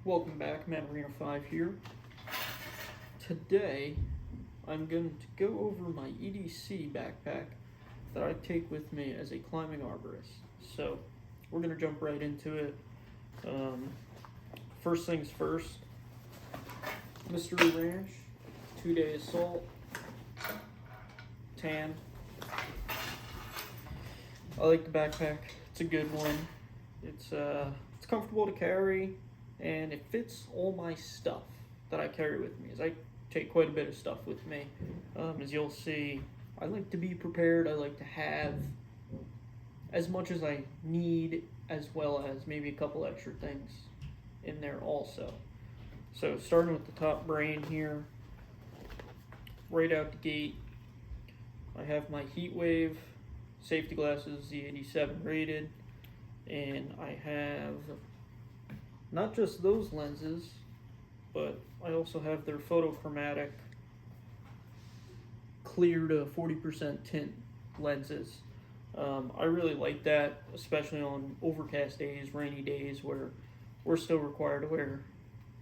Welcome back, Man Arena 5 here. Today, I'm going to go over my EDC backpack that I take with me as a climbing arborist. So, we're going to jump right into it. First things first, Mystery Ranch, 2-day assault, tan. I like the backpack, it's a good one. It's comfortable to carry, and it fits all my stuff that I carry with me, as I take quite a bit of stuff with me. As you'll see, I like to be prepared. I like to have as much as I need, as well as maybe a couple extra things in there also. So starting with the top brain here, right out the gate, I have my heat wave safety glasses, Z87 rated, and I have not just those lenses, but I also have their photochromatic clear to 40% tint lenses. I really like that, especially on overcast days, rainy days, where we're still required to wear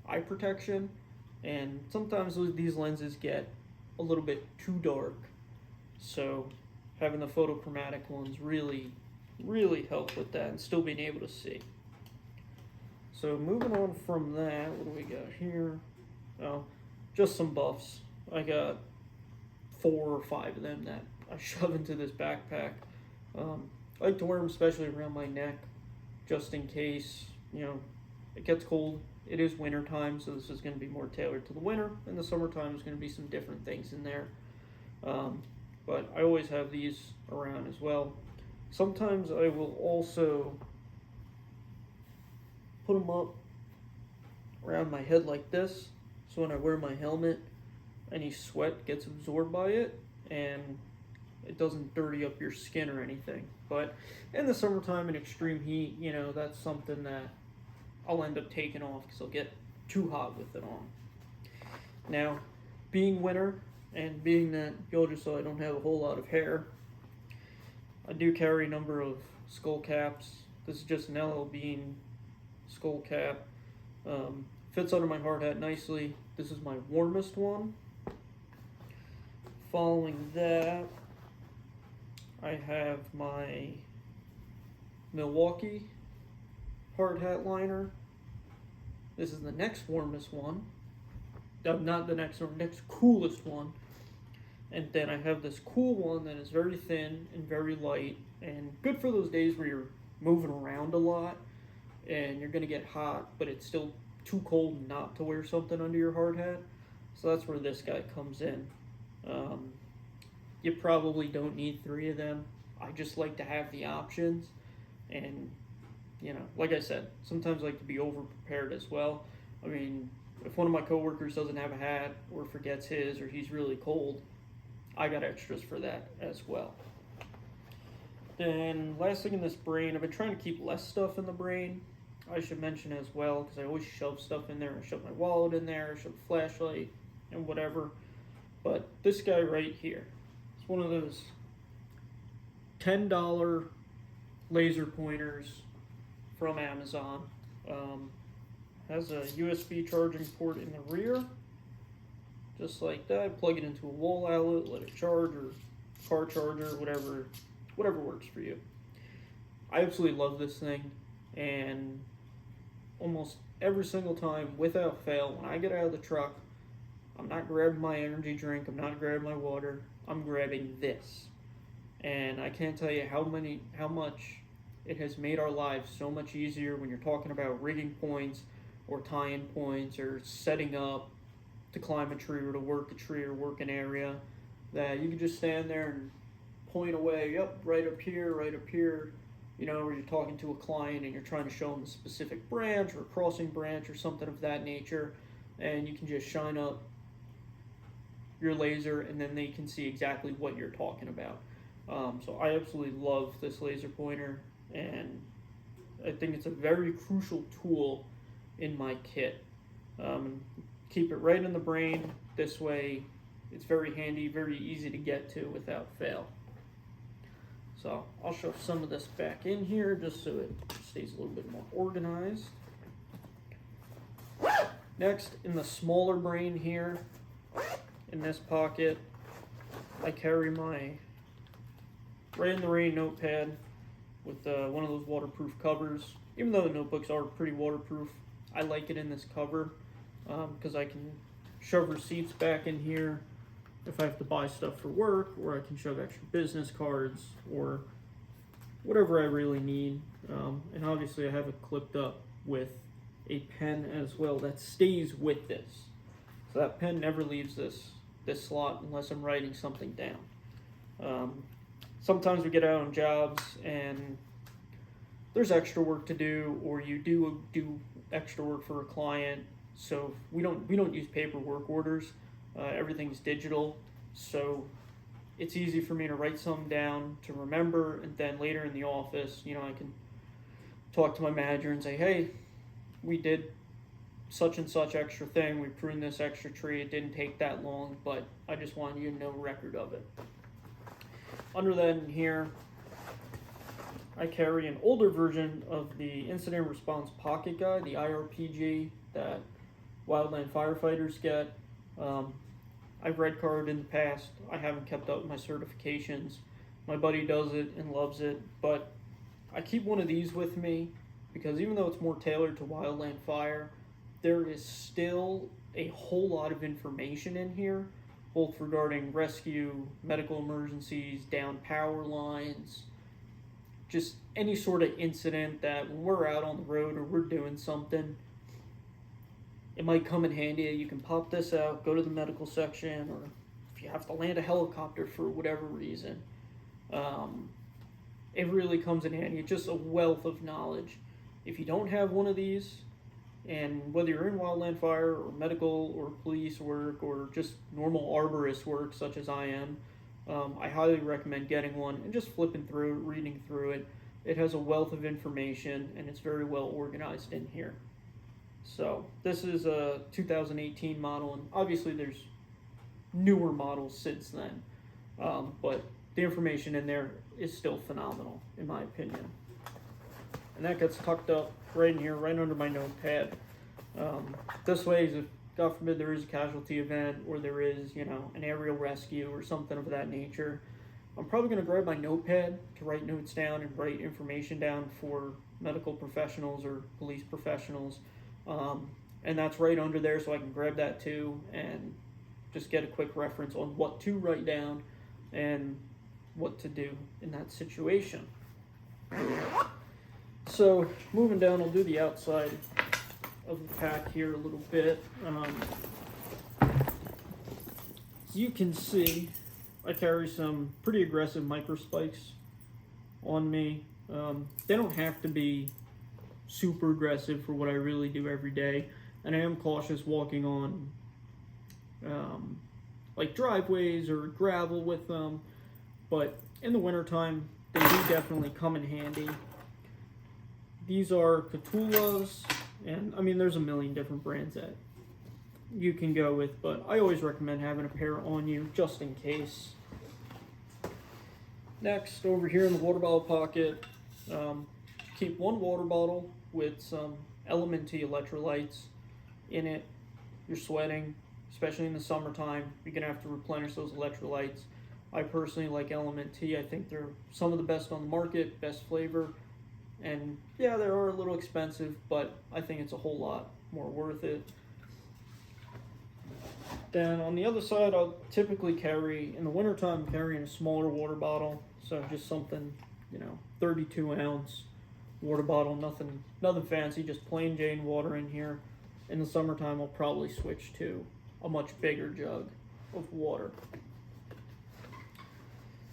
eye protection, and sometimes these lenses get a little bit too dark, so having the photochromatic ones really help with that and still being able to see. So moving on from that, what do we got here? Oh, just some buffs. I got 4 or 5 of them that I shove into this backpack. I like to wear them especially around my neck, just in case, it gets cold. It is winter time, so this is going to be more tailored to the winter. In the summertime, there's going to be some different things in there. But I always have these around as well. Sometimes I will also put them up around my head like this, so when I wear my helmet, any sweat gets absorbed by it and it doesn't dirty up your skin or anything. But in the summertime in extreme heat, that's something that I'll end up taking off because I'll get too hot with it on. Now, being winter and being that y'all just saw I don't have a whole lot of hair, I do carry a number of skull caps. This is just an LL Bean skull cap. Fits under my hard hat nicely. This is my warmest one. Following that, I have my Milwaukee hard hat liner. This is the next warmest one. Not the next one, next coolest one. And then I have this cool one that is very thin and very light and good for those days where you're moving around a lot and you're going to get hot, but it's still too cold not to wear something under your hard hat. So that's where this guy comes in. You probably don't need 3 of them. I just like to have the options, and like I said, sometimes I like to be over prepared as well. I mean, if one of my coworkers doesn't have a hat or forgets his, or he's really cold, I got extras for that as well. Then last thing in this brain, I've been trying to keep less stuff in the brain. I should mention as well, because I always shove stuff in there. I shove my wallet in there, I shove a flashlight and whatever. But this guy right here, it's one of those $10 laser pointers from Amazon. Has a USB charging port in the rear, just like that. Plug it into a wall outlet, let it charge, or car charger, whatever works for you. I absolutely love this thing, and almost every single time, without fail, when I get out of the truck, I'm not grabbing my energy drink, I'm not grabbing my water, I'm grabbing this. And I can't tell you how much it has made our lives so much easier when you're talking about rigging points or tie-in points or setting up to climb a tree or to work a tree or work an area, that you can just stand there and point away, yep, right up here, or you're talking to a client and you're trying to show them a specific branch or a crossing branch or something of that nature, and you can just shine up your laser and then they can see exactly what you're talking about. So I absolutely love this laser pointer, and I think it's a very crucial tool in my kit. Keep it right in the brain. This way it's very handy, very easy to get to without fail. So I'll shove some of this back in here just so it stays a little bit more organized. Next, in the smaller brain here, in this pocket, I carry my Right in the Rain notepad with one of those waterproof covers. Even though the notebooks are pretty waterproof, I like it in this cover because I can shove receipts back in here if I have to buy stuff for work, or I can shove extra business cards or whatever I really need. And obviously I have it clipped up with a pen as well that stays with this. So that pen never leaves this slot unless I'm writing something down. Sometimes we get out on jobs and there's extra work to do, or you do extra work for a client. So we don't use paperwork orders. Everything's digital, so it's easy for me to write something down to remember, and then later in the office, I can talk to my manager and say, hey, we did such and such extra thing, we pruned this extra tree, it didn't take that long, but I just wanted you to know record of it. Under that in here, I carry an older version of the Incident Response Pocket Guide, the IRPG that wildland firefighters get. I've red carded in the past. I haven't kept up with my certifications. My buddy does it and loves it, but I keep one of these with me because even though it's more tailored to wildland fire, there is still a whole lot of information in here, both regarding rescue, medical emergencies, down power lines, just any sort of incident that when we're out on the road or we're doing something, it might come in handy. You can pop this out, go to the medical section, or if you have to land a helicopter for whatever reason, it really comes in handy. It's just a wealth of knowledge. If you don't have one of these, and whether you're in wildland fire or medical or police work or just normal arborist work such as I am, I highly recommend getting one and just flipping through it, reading through it. It has a wealth of information and it's very well organized in here. So this is a 2018 model, and obviously there's newer models since then, but the information in there is still phenomenal in my opinion. And that gets tucked up right in here, right under my notepad. This way, if God forbid there is a casualty event or there is, an aerial rescue or something of that nature, I'm probably going to grab my notepad to write notes down and write information down for medical professionals or police professionals. And that's right under there, so I can grab that too and just get a quick reference on what to write down and what to do in that situation. So moving down, I'll do the outside of the pack here a little bit. As you can see, I carry some pretty aggressive microspikes on me. They don't have to be super aggressive for what I really do every day, and I am cautious walking on like driveways or gravel with them, but in the wintertime they do definitely come in handy. These are Catulas, and I mean there's a million different brands that you can go with, but I always recommend having a pair on you just in case. Next, over here in the water bottle pocket, keep one water bottle with some Element-T electrolytes in it. You're sweating, especially in the summertime, you're gonna have to replenish those electrolytes. I personally like Element-T. I think they're some of the best on the market, best flavor, and yeah, they are a little expensive, but I think it's a whole lot more worth it. Then on the other side, I'll typically carry, in the wintertime, I'm carrying a smaller water bottle, so just something, 32 ounce water bottle, nothing fancy, just plain Jane water in here. In the summertime, I'll probably switch to a much bigger jug of water.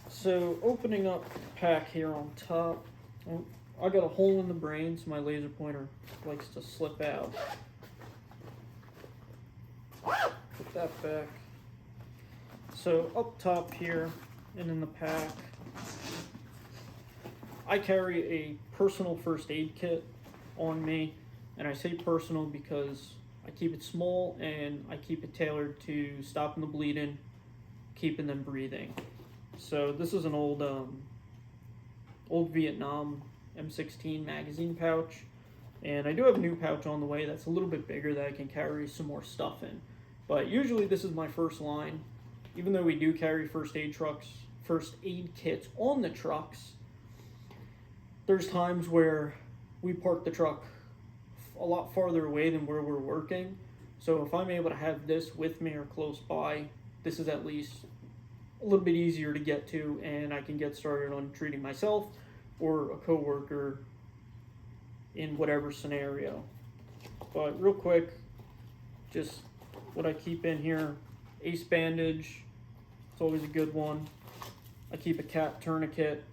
So opening up the pack here on top, I got a hole in the brain, so my laser pointer likes to slip out. Put that back. So up top here and in the pack, I carry a personal first aid kit on me, and I say personal because I keep it small and I keep it tailored to stopping the bleeding, keeping them breathing. So this is an old Vietnam M16 magazine pouch. And I do have a new pouch on the way that's a little bit bigger that I can carry some more stuff in. But usually this is my first line. Even though we do carry first aid kits on the trucks, there's times where we park the truck a lot farther away than where we're working. So if I'm able to have this with me or close by, this is at least a little bit easier to get to, and I can get started on treating myself or a coworker in whatever scenario. But real quick, just what I keep in here: ace bandage, it's always a good one. I keep a cat tourniquet.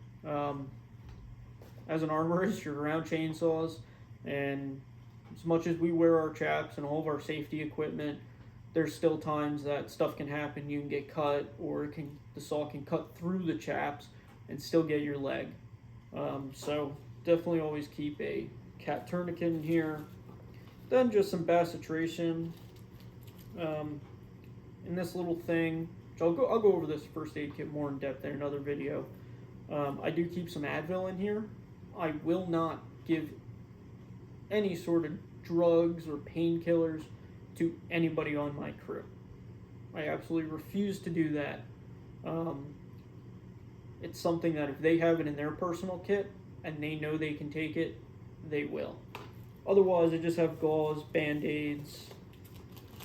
As an arborist, you're around chainsaws, and as much as we wear our chaps and all of our safety equipment, there's still times that stuff can happen. You can get cut, or the saw can cut through the chaps and still get your leg. So definitely always keep a cat tourniquet in here. Then just some bacitration in this little thing. I'll go over this first aid kit more in depth in another video. I do keep some Advil in here. I will not give any sort of drugs or painkillers to anybody on my crew. I absolutely refuse to do that. It's something that if they have it in their personal kit and they know they can take it, they will. Otherwise, I just have gauze, band-aids,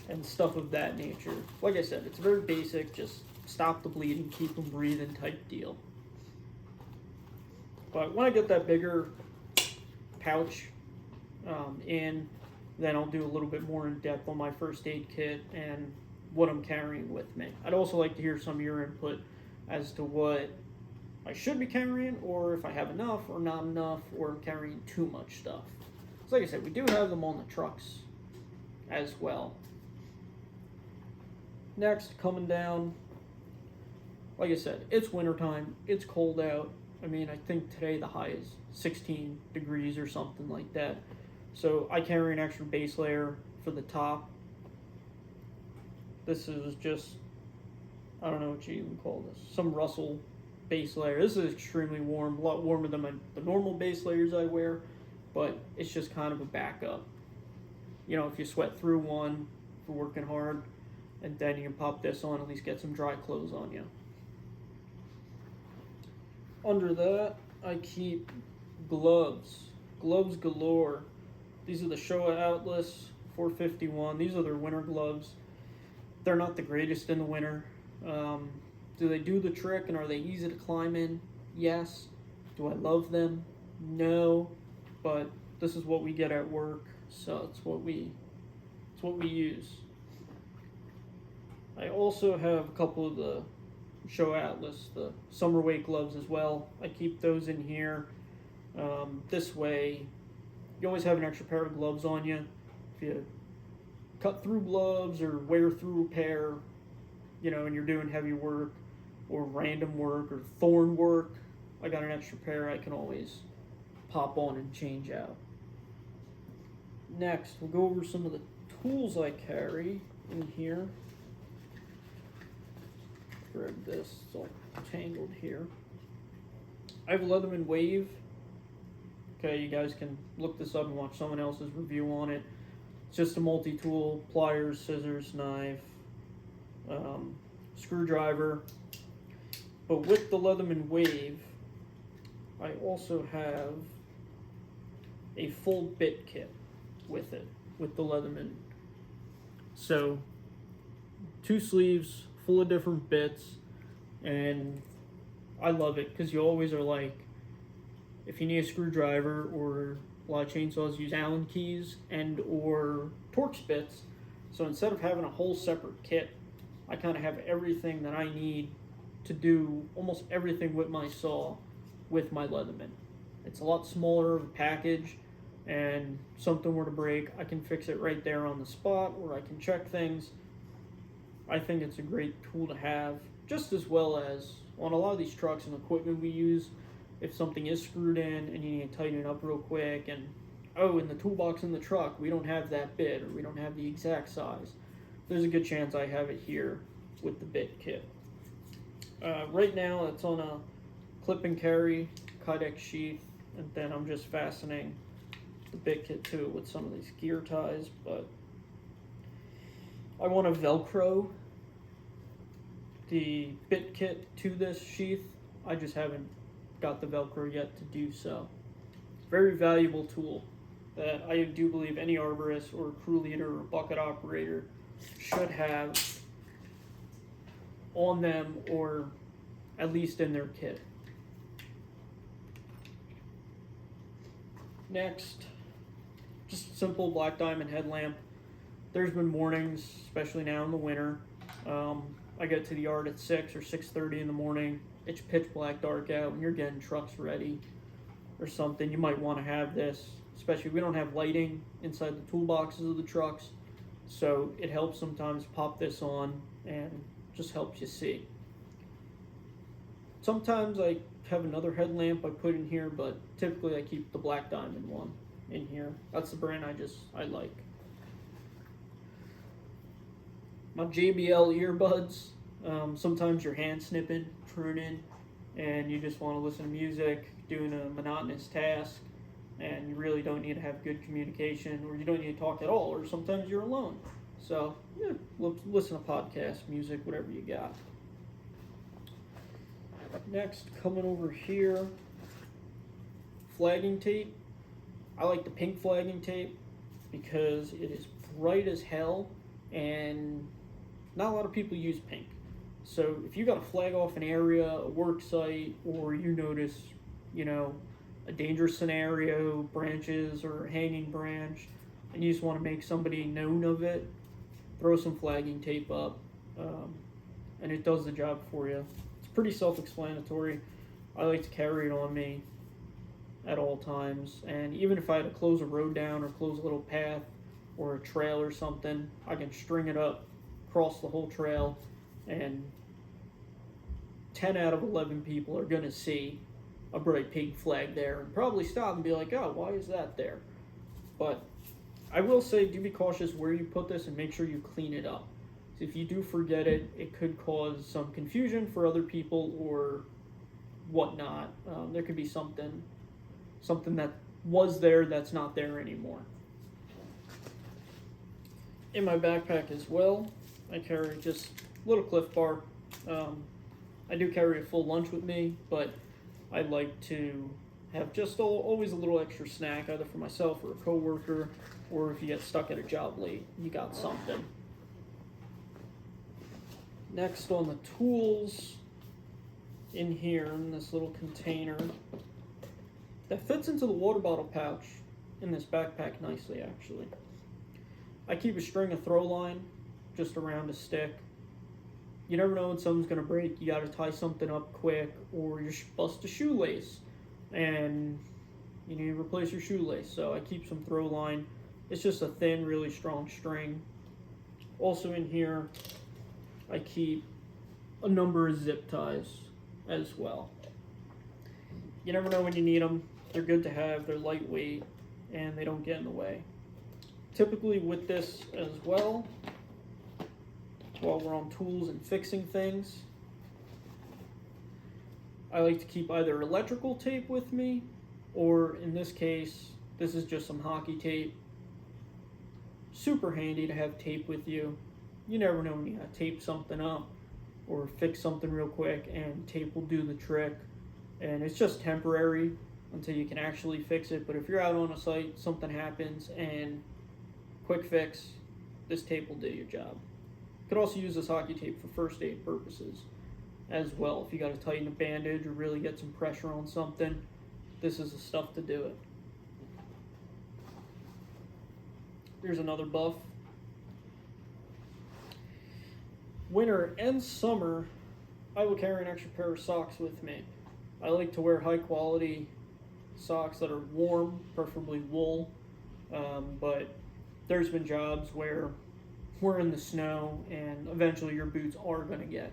and stuff of that nature. Like I said, it's very basic, just stop the bleeding, keep them breathing type deal. But when I get that bigger pouch then I'll do a little bit more in depth on my first aid kit and what I'm carrying with me. I'd also like to hear some of your input as to what I should be carrying, or if I have enough or not enough, or carrying too much stuff. So like I said, we do have them on the trucks as well. Next, coming down, like I said, it's wintertime, it's cold out. I mean, I think today the high is 16 degrees or something like that. So I carry an extra base layer for the top. This is just, I don't know what you even call this, some Russell base layer. This is extremely warm, a lot warmer than the normal base layers I wear, but it's just kind of a backup. You know, if you sweat through one for working hard, and then you can pop this on, at least get some dry clothes on you. Under that, I keep gloves galore. These are the Showa Atlas 451. These are their winter gloves. They're not the greatest in the winter. Do they do the trick, and are they easy to climb in? Yes. Do I love them? No. But this is what we get at work, so it's what we use. I also have a couple of the Showa Atlas, the summer weight gloves as well. I keep those in here. This way, you always have an extra pair of gloves on you. If you cut through gloves or wear through a pair, you know, and you're doing heavy work or random work or thorn work, I got an extra pair I can always pop on and change out. Next, we'll go over some of the tools I carry in here. Grab this, it's all tangled here. I have a Leatherman Wave. Okay, you guys can look this up and watch someone else's review on it. It's just a multi-tool: pliers, scissors, knife, screwdriver. But with the Leatherman Wave, I also have a full bit kit with it, with the Leatherman. So, 2 sleeves full of different bits, and I love it because you always are like, if you need a screwdriver, or a lot of chainsaws use Allen keys and or Torx bits, so instead of having a whole separate kit, I kind of have everything that I need to do almost everything with my saw with my Leatherman. It's a lot smaller of a package, and something were to break, I can fix it right there on the spot, or I can check things. I think it's a great tool to have, just as well as on a lot of these trucks and equipment we use. If something is screwed in and you need to tighten it up real quick, and in the toolbox in the truck we don't have that bit, or we don't have the exact size, there's a good chance I have it here with the bit kit. Right now it's on a clip and carry Kydex sheath, and then I'm just fastening the bit kit to it with some of these gear ties, but I want to Velcro the bit kit to this sheath. I just haven't got the Velcro yet to do so. Very valuable tool that I do believe any arborist or crew leader or bucket operator should have on them, or at least in their kit. Next, just a simple black diamond headlamp. There's been mornings, especially now in the winter, I get to the yard at 6 or 6:30 in the morning. It's pitch black dark out and you're getting trucks ready or something. You might want to have this, especially we don't have lighting inside the toolboxes of the trucks, so it helps sometimes pop this on and just helps you see. Sometimes I have another headlamp I put in here, but typically I keep the black diamond one in here. That's the brand I like. My JBL earbuds. Sometimes you're hand snipping, pruning, and you just want to listen to music, doing a monotonous task, and you really don't need to have good communication, or you don't need to talk at all, or sometimes you're alone. So, yeah, listen to podcasts, music, whatever you got. Next, coming over here, flagging tape. I like the pink flagging tape because it is bright as hell, and not a lot of people use pink. So if you got to flag off an area, a work site, or you notice, a dangerous scenario, branches or a hanging branch, and you just want to make somebody known of it, throw some flagging tape up, and it does the job for you. It's pretty self-explanatory. I like to carry it on me at all times, and even if I had to close a road down or close a little path or a trail or something, I can string it up across the whole trail, and 10 out of 11 people are going to see a bright pink flag there and probably stop and be like, oh, why is that there? But I will say, do be cautious where you put this and make sure you clean it up. So if you do forget it, it could cause some confusion for other people or whatnot. There could be something that was there that's not there anymore. In my backpack as well, I carry just a little Cliff Bar. I do carry a full lunch with me, but I like to have just always a little extra snack, either for myself or a coworker, or if you get stuck at a job late, you got something. Next on the tools, in here, in this little container, that fits into the water bottle pouch in this backpack nicely, actually. I keep a string of throw line just around a stick. You never know when something's going to break. You got to tie something up quick, or you bust a shoelace and you need to replace your shoelace. So I keep some throw line. It's just a thin, really strong string. Also in here, I keep a number of zip ties as well. You never know when you need them. They're good to have. They're lightweight and they don't get in the way. Typically with this as well, while we're on tools and fixing things, I like to keep either electrical tape with me, or in this case, this is just some hockey tape. Super handy to have tape with you. You never know when you gotta tape something up or fix something real quick, and tape will do the trick. And it's just temporary until you can actually fix it. But if you're out on a site, something happens, and quick fix, this tape will do your job. You could also use this hockey tape for first aid purposes as well. If you got to tighten a bandage or really get some pressure on something, this is the stuff to do it. Here's another buff. Winter and summer, I will carry an extra pair of socks with me. I like to wear high quality socks that are warm, preferably wool, but there's been jobs where we're in the snow and eventually your boots are going to get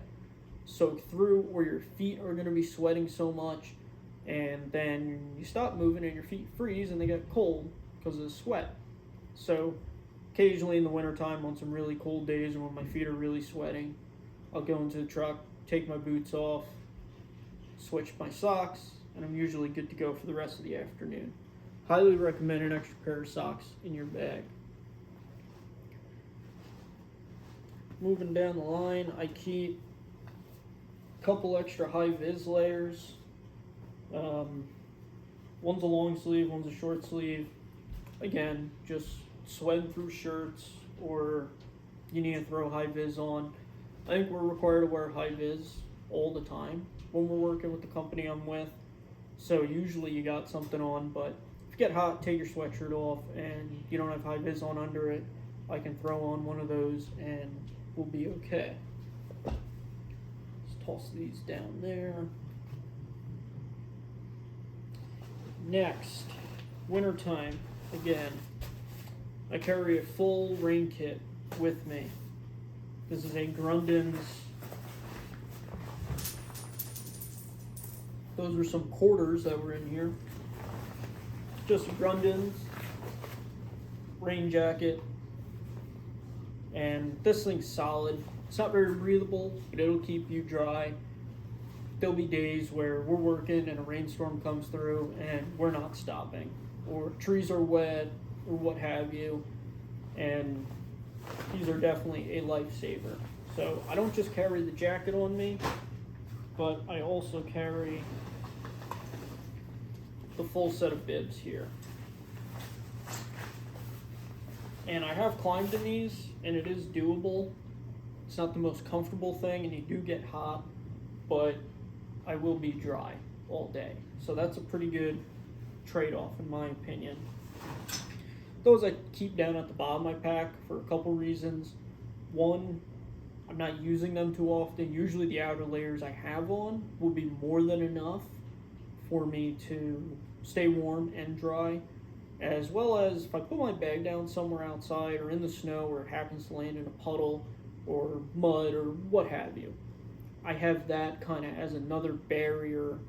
soaked through, or your feet are going to be sweating so much, and then you stop moving and your feet freeze and they get cold because of the sweat. So occasionally in the wintertime, on some really cold days or when my feet are really sweating, I'll go into the truck, take my boots off, switch my socks, and I'm usually good to go for the rest of the afternoon. highly recommend an extra pair of socks in your bag. Moving down the line, I keep a couple extra high-vis layers. One's a long sleeve, one's a short sleeve. Again, just sweating through shirts, or you need to throw high-vis on. I think we're required to wear high-vis all the time when we're working with the company I'm with. So usually you got something on, but if you get hot, take your sweatshirt off and you don't have high-vis on under it, I can throw on one of those and we'll be okay. Let's toss these down there. Next, wintertime. Again, I carry a full rain kit with me. This is a Grundens. Those were some quarters that were in here. Just a Grundens rain jacket. And this thing's solid. It's not very breathable, but it'll keep you dry. There'll be days where we're working and a rainstorm comes through and we're not stopping, or trees are wet, or what have you. And these are definitely a lifesaver. So I don't just carry the jacket on me, but I also carry the full set of bibs here. And I have climbed in these, and it is doable. It's not the most comfortable thing, and you do get hot, but I will be dry all day. So that's a pretty good trade-off in my opinion. Those I keep down at the bottom of my pack for a couple reasons. One, I'm not using them too often. Usually the outer layers I have on will be more than enough for me to stay warm and dry, as well as if I put my bag down somewhere outside or in the snow or it happens to land in a puddle or mud or what have you, I have that kind of as another barrier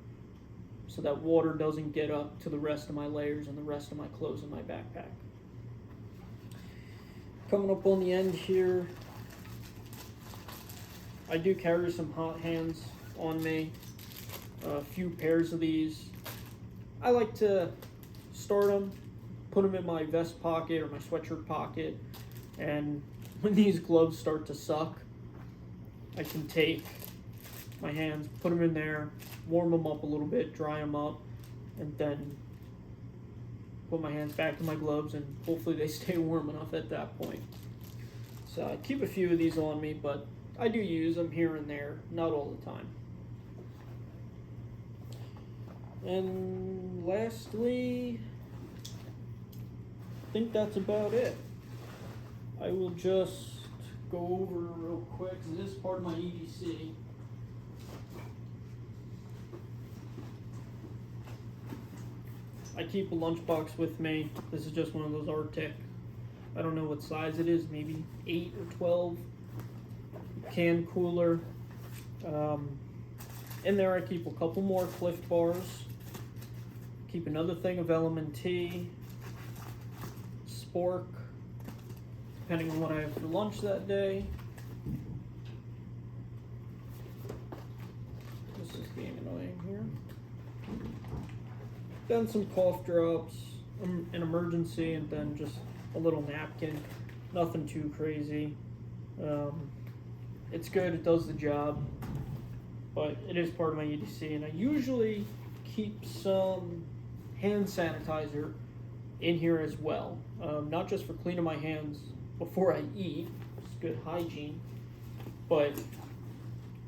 so that water doesn't get up to the rest of my layers and the rest of my clothes in my backpack. Coming up on the end here, I do carry some hot hands on me, a few pairs of these. I like to start them, put them in my vest pocket or my sweatshirt pocket, and when these gloves start to suck, I can take my hands, put them in there, warm them up a little bit, dry them up, and then put my hands back in my gloves, and hopefully they stay warm enough at that point. So I keep a few of these on me, but I do use them here and there, not all the time. And lastly, I think that's about it. I will just go over real quick. This is part of my EDC. I keep a lunchbox with me. This is just one of those Arctic. I don't know what size it is, maybe 8 or 12. Can cooler. In there I keep a couple more Cliff bars. Keep another thing of LMNT, Spork, depending on what I have for lunch that day. This is being annoying here. Then some cough drops, an emergency, and then just a little napkin. Nothing too crazy. It's good, it does the job, but it is part of my EDC, and I usually keep some hand sanitizer in here as well. Not just for cleaning my hands before I eat, it's good hygiene, but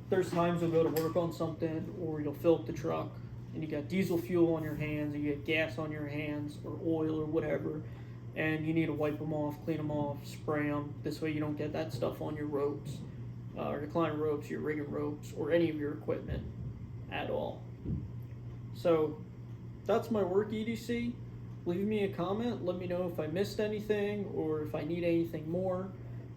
there's times you'll go to work on something, or you'll fill up the truck, and you got diesel fuel on your hands, or you get gas on your hands, or oil, or whatever, and you need to wipe them off, clean them off, spray them. This way you don't get that stuff on your ropes, or your climbing ropes, your rigging ropes, or any of your equipment at all. So that's my work EDC. Leave me a comment, let me know if I missed anything or if I need anything more.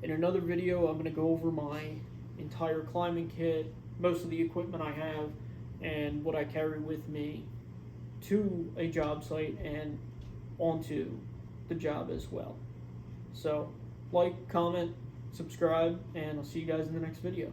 In another video, I'm going to go over my entire climbing kit, most of the equipment I have, and what I carry with me to a job site and onto the job as well. So like, comment, subscribe, and I'll see you guys in the next video.